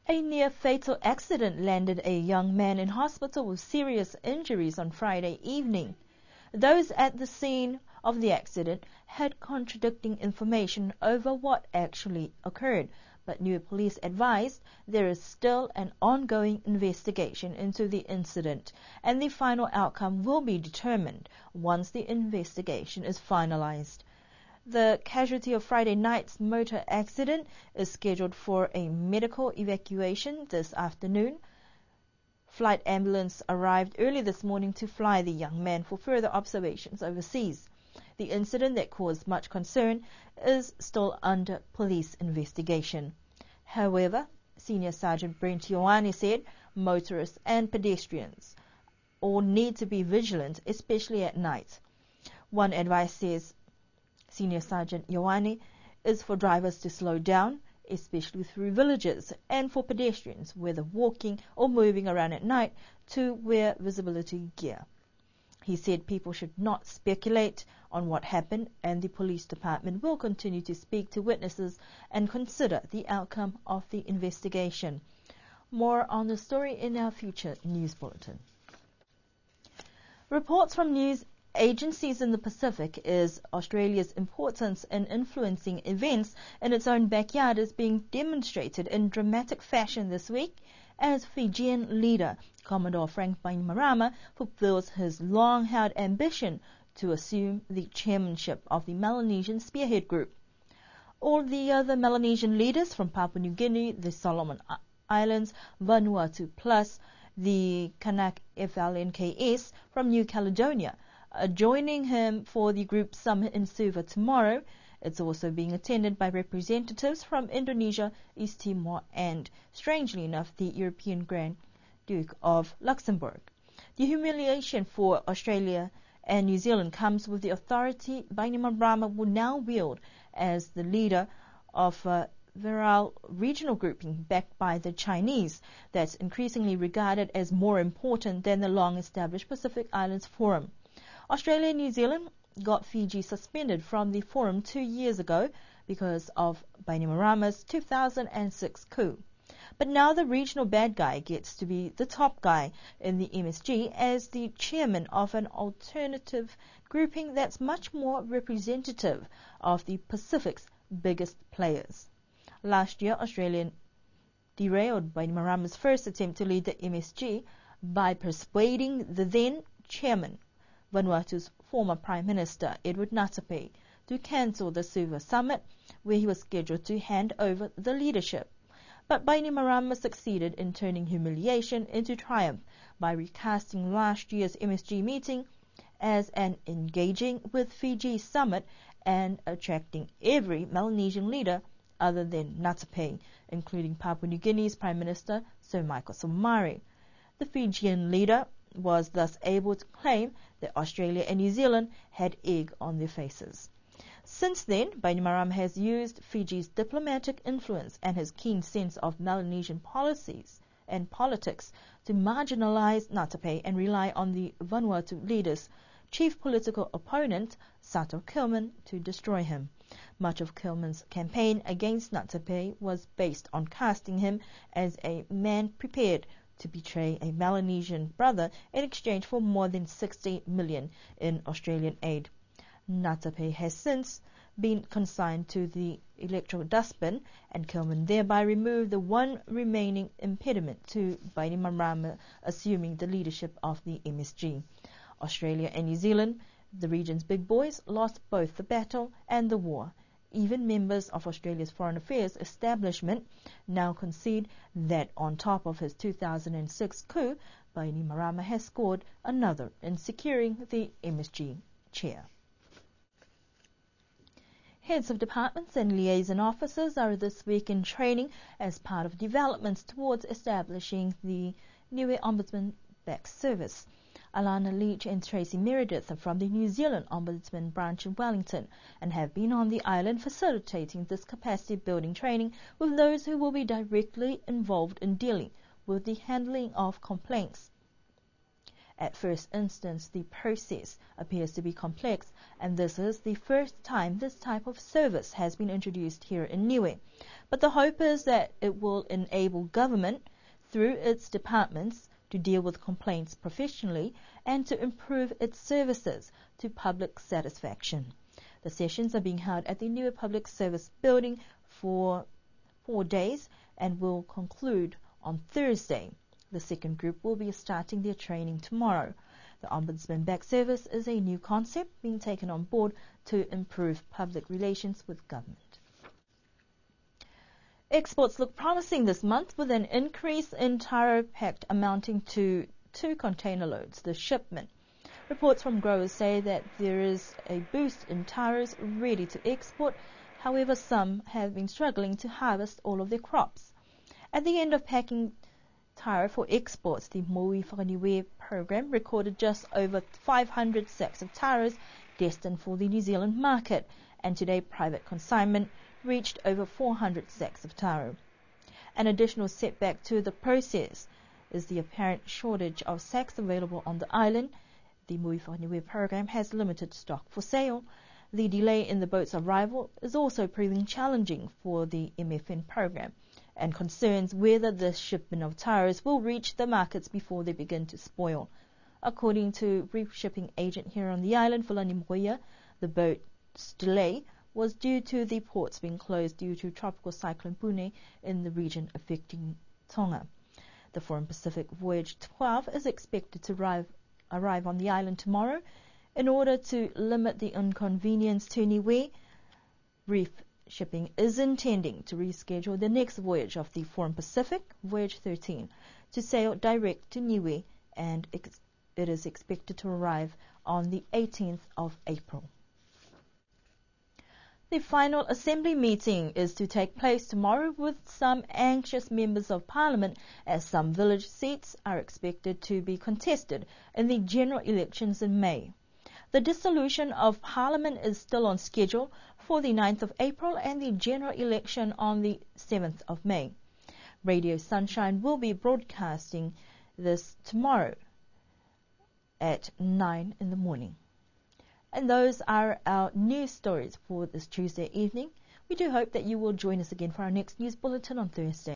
A near-fatal accident landed a young man in hospital with serious injuries on Friday evening. Those at the scene of the accident had contradicting information over what actually occurred, but New Police advised there is still an ongoing investigation into the incident, and the final outcome will be determined once the investigation is finalized. The casualty of Friday night's motor accident is scheduled for a medical evacuation this afternoon. Flight ambulance arrived early this morning to fly the young man for further observations overseas. The incident that caused much concern is still under police investigation. However, Senior Sergeant Brent Ioane said motorists and pedestrians all need to be vigilant, especially at night. One advice, says Senior Sergeant Ioane, is for drivers to slow down, especially through villages, and for pedestrians, whether walking or moving around at night, to wear visibility gear. He said people should not speculate on what happened, and the police department will continue to speak to witnesses and consider the outcome of the investigation. More on the story in our future news bulletin. Reports from news agencies in the Pacific is Australia's importance in influencing events in its own backyard is being demonstrated in dramatic fashion this week as Fijian leader Commodore Frank Bainimarama fulfills his long-held ambition to assume the chairmanship of the Melanesian Spearhead Group. All the other Melanesian leaders from Papua New Guinea, the Solomon Islands, Vanuatu plus the Kanak FLNKS from New Caledonia joining him for the group summit in Suva tomorrow. It's also being attended by representatives from Indonesia, East Timor, and, strangely enough, the European Grand Duke of Luxembourg. The humiliation for Australia and New Zealand comes with the authority Bainimarama will now wield as the leader of a virile regional grouping backed by the Chinese that's increasingly regarded as more important than the long-established Pacific Islands Forum. Australia and New Zealand got Fiji suspended from the forum 2 years ago because of Bainimarama's 2006 coup. But now the regional bad guy gets to be the top guy in the MSG as the chairman of an alternative grouping that's much more representative of the Pacific's biggest players. Last year, Australia derailed Bainimarama's first attempt to lead the MSG by persuading the then chairman, Vanuatu's former Prime Minister Edward Ngatape, to cancel the Suva summit, where he was scheduled to hand over the leadership. But Bainimarama succeeded in turning humiliation into triumph by recasting last year's MSG meeting as an engaging with Fiji summit and attracting every Melanesian leader other than Ngatape, including Papua New Guinea's Prime Minister Sir Michael Somare. The Fijian leader was thus able to claim that Australia and New Zealand had egg on their faces. Since then, Bainimarama has used Fiji's diplomatic influence and his keen sense of Melanesian policies and politics to marginalize Ngatape and rely on the Vanuatu leader's chief political opponent, Sato Kilman, to destroy him. Much of Kilman's campaign against Ngatape was based on casting him as a man prepared to betray a Melanesian brother in exchange for more than 60 million in Australian aid. Ngatape has since been consigned to the electoral dustbin, and Kilman thereby removed the one remaining impediment to Bainimarama assuming the leadership of the MSG. Australia and New Zealand, the region's big boys, lost both the battle and the war. Even members of Australia's foreign affairs establishment now concede that on top of his 2006 coup, Bainimarama has scored another in securing the MSG chair. Heads of departments and liaison officers are this week in training as part of developments towards establishing the Niue Ombudsman-backed service. Alana Leach and Tracy Meredith are from the New Zealand Ombudsman branch in Wellington and have been on the island facilitating this capacity building training with those who will be directly involved in dealing with the handling of complaints. At first instance, the process appears to be complex, and this is the first time this type of service has been introduced here in Niue. But the hope is that it will enable government, through its departments, to deal with complaints professionally and to improve its services to public satisfaction. The sessions are being held at the Niue Public Service Building for 4 days and will conclude on Thursday. The second group will be starting their training tomorrow. The Ombudsman Back Service is a new concept being taken on board to improve public relations with government. Exports look promising this month with an increase in taro packed amounting to 2 container loads. The shipment. Reports from growers say that there is a boost in taros ready to export. However, some have been struggling to harvest all of their crops. At the end of packing taro for exports, the Mo'i Whakaniwe program recorded just over 500 sacks of taros destined for the New Zealand market, and today private consignment reached over 400 sacks of taro. An additional setback to the process is the apparent shortage of sacks available on the island. The Mo'i Whakaniwe program has limited stock for sale. The delay in the boat's arrival is also proving challenging for the MFN program, and concerns whether the shipment of taros will reach the markets before they begin to spoil. According to reef shipping agent here on the island, Fulani Moya, the boat's delay was due to the ports being closed due to Tropical Cyclone Pune in the region affecting Tonga. The Foreign Pacific Voyage 12 is expected to arrive on the island tomorrow. In order to limit the inconvenience to Niue, Reef Shipping is intending to reschedule the next voyage of the Foreign Pacific, Voyage 13, to sail direct to Niue, and it is expected to arrive on the 18th of April. The final Assembly meeting is to take place tomorrow with some anxious members of Parliament, as some village seats are expected to be contested in the general elections in May. The dissolution of Parliament is still on schedule for the 9th of April and the general election on the 7th of May. Radio Sunshine will be broadcasting this tomorrow at 9 in the morning. And those are our news stories for this Tuesday evening. We do hope that you will join us again for our next news bulletin on Thursday.